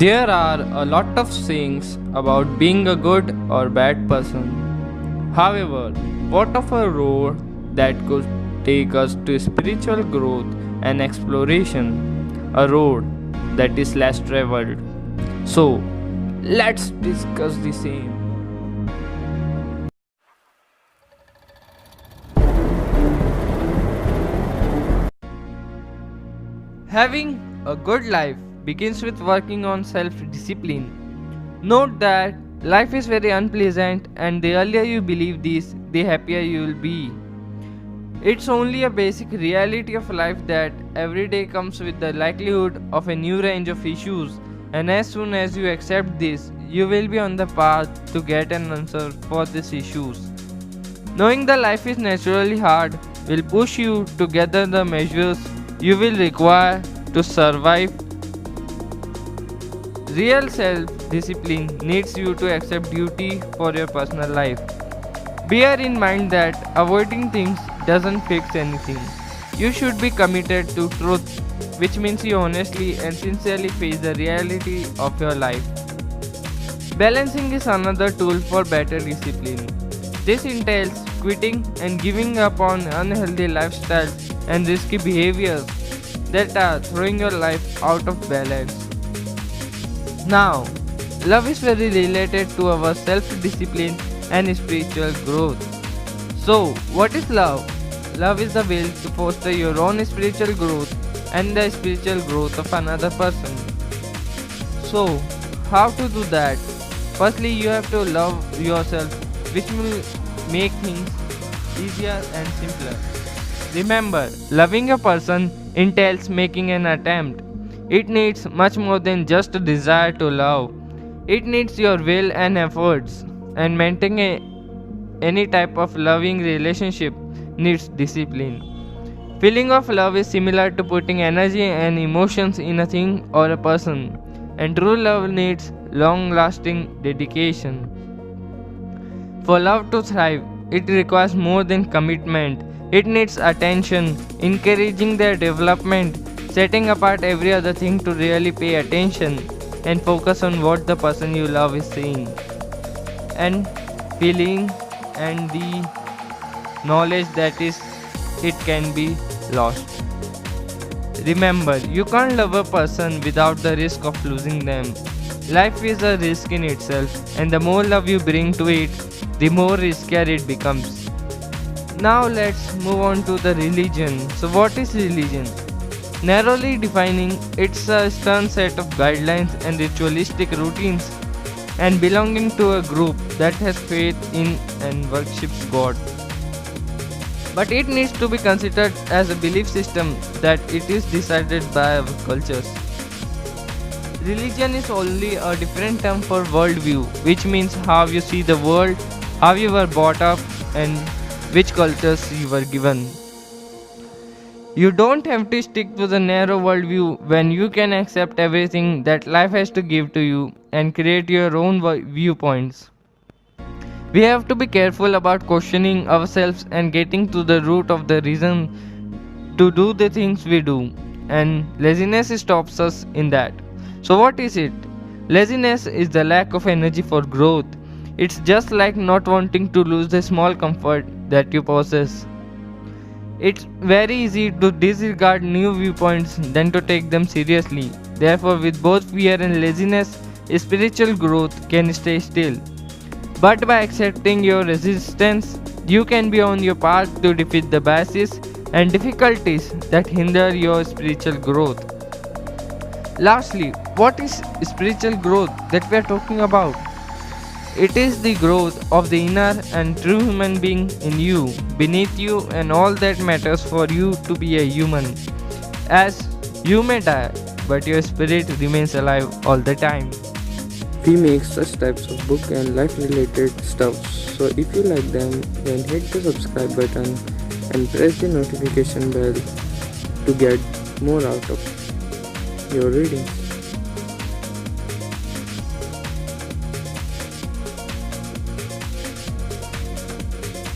There are a lot of sayings about being a good or bad person. However, what of a road that could take us to spiritual growth and exploration? A road that is less traveled. So, let's discuss the same. Having a good life begins with working on self discipline. Note that life is very unpleasant, and the earlier you believe this, the happier you will be. It's only a basic reality of life that every day comes with the likelihood of a new range of issues, and as soon as you accept this, you will be on the path to get an answer for these issues. Knowing that life is naturally hard will push you to gather the measures you will require to survive. Real self discipline needs you to accept duty for your personal life. Bear in mind that avoiding things doesn't fix anything. You should be committed to truth, which means you honestly and sincerely face the reality of your life. Balancing is another tool for better discipline. This entails quitting and giving up on unhealthy lifestyles and risky behaviors that are throwing your life out of balance. Now, love is very related to our self discipline and spiritual growth. So, what is love? Love is the will to foster your own spiritual growth and the spiritual growth of another person. So, how to do that? Firstly, you have to love yourself, which will make things easier and simpler. Remember, loving a person entails making an attempt. It needs much more than just a desire to love. It needs your will and efforts, and maintaining any type of loving relationship needs discipline. Feeling of love is similar to putting energy and emotions in a thing or a person, and true love needs long lasting dedication. For love to thrive, it requires more than commitment. It needs attention, encouraging their development, setting apart every other thing to really pay attention and focus on what the person you love is saying and feeling, and the knowledge that is it can be lost. Remember, you can't love a person without the risk of losing them. Life is a risk in itself, and the more love you bring to it, the more riskier it becomes. Now let's move on to the religion. So what is religion? Narrowly defining, it's a stern set of guidelines and ritualistic routines and belonging to a group that has faith in and worships God. But it needs to be considered as a belief system that it is decided by our cultures. Religion is only a different term for worldview, which means how you see the world, how you were brought up, and which cultures you were given. You don't have to stick to the narrow worldview when you can accept everything that life has to give to you and create your own viewpoints. We have to be careful about questioning ourselves and getting to the root of the reason to do the things we do, and laziness stops us in that. So, what is it? Laziness is the lack of energy for growth. It's just like not wanting to lose the small comfort that you possess. It's very easy to disregard new viewpoints than to take them seriously. Therefore, with both fear and laziness, spiritual growth can stay still. But by accepting your resistance, you can be on your path to defeat the biases and difficulties that hinder your spiritual growth. Lastly, what is spiritual growth that we are talking about? It is the growth of the inner and true human being in you, beneath you, and all that matters for you to be a human. As you may die, but your spirit remains alive all the time. We make such types of book and life related stuff. So if you like them, then hit the subscribe button and press the notification bell to get more out of your reading.